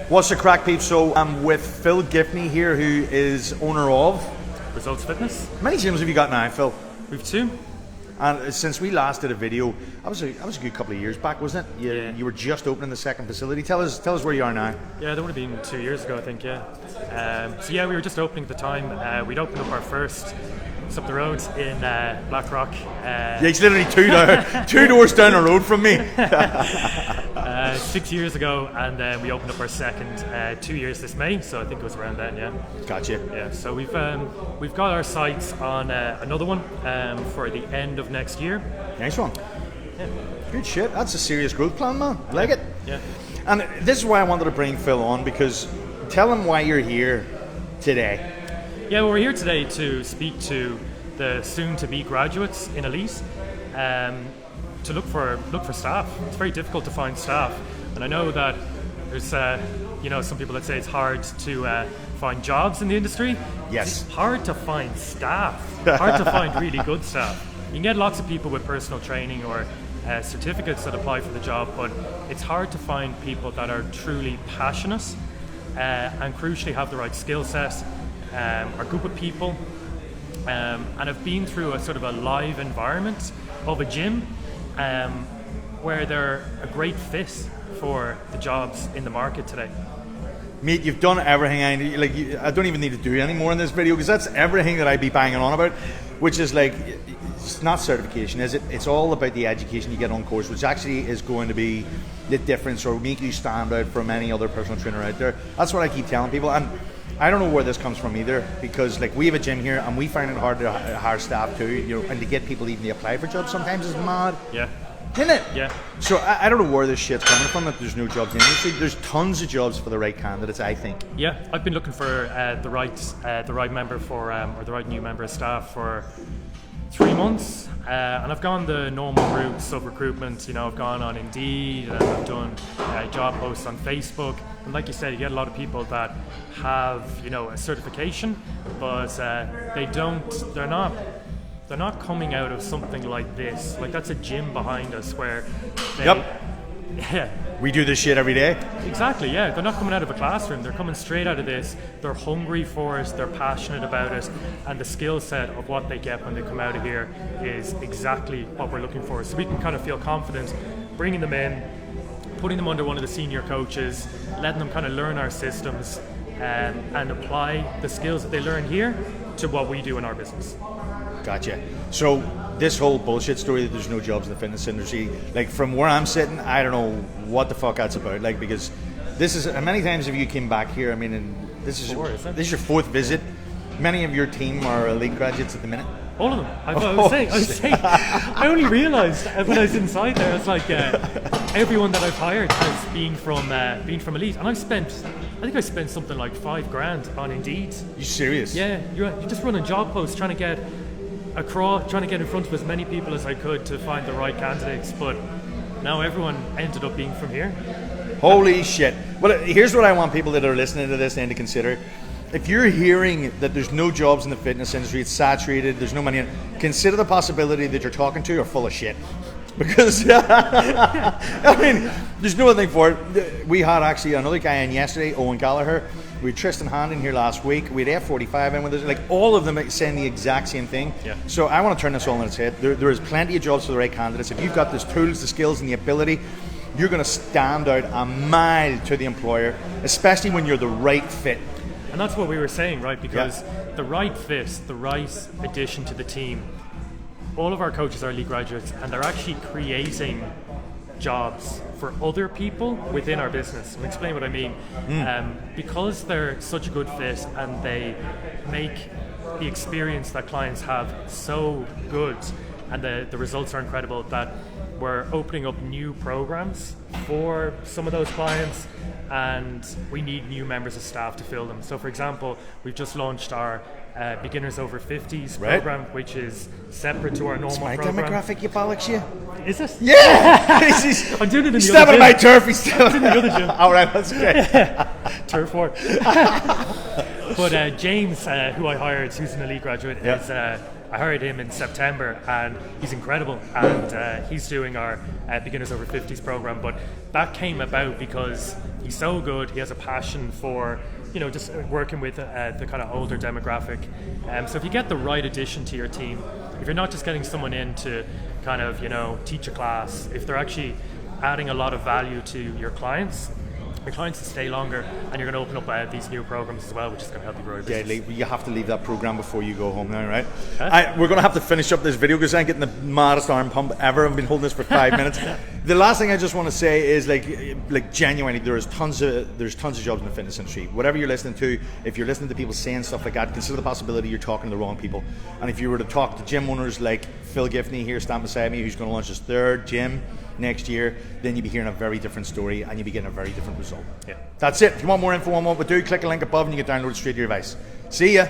What's the crack, peeps? So I'm with Phil Giffney here, who is owner of Results Fitness. How many gyms have you got now, Phil? We've 2. And since we last did a video, that was a good couple of years back, wasn't it? You were just opening the second facility. Tell us where you are now. Yeah, that would have been 2 years ago, I think. Yeah. We were just opening at the time. We'd opened up our first up the road in Blackrock. It's literally two doors down the road from me. 6 years ago, and then we opened up our second 2 years this May. So I think it was around then. Yeah. Gotcha. Yeah. So we've got our sights on another one for the end of next year. Nice one. Yeah. Good shit. That's a serious growth plan, man. Like it. Yeah. And this is why I wanted to bring Phil on, because tell him why you're here today. Yeah, well, we're here today to speak to the soon-to-be graduates in Elite, to look for staff. It's very difficult to find staff, and I know that there's some people that say it's hard to find jobs in the industry. Yes. It's hard to find staff. Hard to find really good staff. You can get lots of people with personal training or certificates that apply for the job, but it's hard to find people that are truly passionate and crucially have the right skill set, are good with people, and have been through a sort of a live environment of a gym where they're a great fit for the jobs in the market today. Mate, you've done everything I don't even need to do any more in this video, because that's everything that I'd be banging on about, which is like, it's not certification, is it? It's all about the education you get on course, which actually is going to be the difference or make you stand out from any other personal trainer out there. That's what I keep telling people, and I don't know where this comes from either, because like we have a gym here and we find it hard to hire staff too, and to get people even to apply for jobs sometimes is mad. Yeah. Isn't it? Yeah. So I don't know where this shit's coming from, that there's no jobs in the industry. There's tons of jobs for the right candidates, I think. Yeah, I've been looking for the right member for or the right new member of staff for 3 months, and I've gone the normal routes of recruitment. I've gone on Indeed, and I've done job posts on Facebook, and like you said, you get a lot of people that have a certification, but they're not coming out of something like this. Like, that's a gym behind us where they, yeah. We do this shit every day. Exactly, yeah. They're not coming out of a classroom. They're coming straight out of this. They're hungry for it. They're passionate about it. And the skill set of what they get when they come out of here is exactly what we're looking for. So we can kind of feel confident bringing them in, putting them under one of the senior coaches, letting them kind of learn our systems and apply the skills that they learn here to what we do in our business. Gotcha. So this whole bullshit story that there's no jobs in the fitness industry, like from where I'm sitting, I don't know what the fuck that's about. Like, because this is, and many times if you came back here, I mean, and this is your 4th visit. Many of your team are elite graduates at the minute. All of them. I was saying. I only realised when I was inside there, it's like everyone that I've hired has been from Elite, and I think I spent something like $5,000 on Indeed. You serious? Yeah, you're just running job posts, trying to get in front of as many people as I could to find the right candidates, but now everyone ended up being from here. Holy shit. Well, here's what I want people that are listening to this then to consider. If you're hearing that there's no jobs in the fitness industry, it's saturated, there's no money in it, consider the possibility that you're talking to are full of shit. Because, I mean, there's no other thing for it. We had actually another guy in yesterday, Owen Gallagher. We had Tristan Hand in here last week. We had F45 in with us. Like, all of them saying the exact same thing. Yeah. So I want to turn this all on its head. There is plenty of jobs for the right candidates. If you've got the tools, the skills, and the ability, you're going to stand out a mile to the employer, especially when you're the right fit. And that's what we were saying, right? Because the right fit, the right addition to the team, all of our coaches are elite graduates, and they're actually creating jobs for other people within our business. I'll explain what I mean. Because they're such a good fit and they make the experience that clients have so good, and the results are incredible, that we're opening up new programs for some of those clients, and we need new members of staff to fill them. So for example, we've just launched our Beginners Over 50s program, which is separate to our normal program. My demographic, you bollocks, you. Is it? Yeah! I'm doing it in the other gym. He's stepping on my turf. He's stepping in the other gym. All right, that's great. Turf war. But James, who I hired, who's an elite graduate, I hired him in September, and he's incredible. And he's doing our Beginners Over 50s program. But that came about because he's so good. He has a passion for, you know, just working with the kind of older demographic. So if you get the right addition to your team, if you're not just getting someone in to kind of, you know, teach a class, if they're actually adding a lot of value to your clients will stay longer, and you're going to open up these new programs as well, which is going to help you grow your business. Yeah, you have to leave that program before you go home now, right? We're going to have to finish up this video because I'm getting the maddest arm pump ever. I've been holding this for 5 minutes. The last thing I just want to say is like genuinely, there's tons of jobs in the fitness industry. Whatever you're listening to, if you're listening to people saying stuff like that, consider the possibility you're talking to the wrong people. And if you were to talk to gym owners like Phil Giffney here, standing beside me, who's going to launch his 3rd gym next year, then you'd be hearing a very different story and you'd be getting a very different result. Yeah. That's it. If you want more info on what we do, click a link above and you can download it straight to your device. See ya.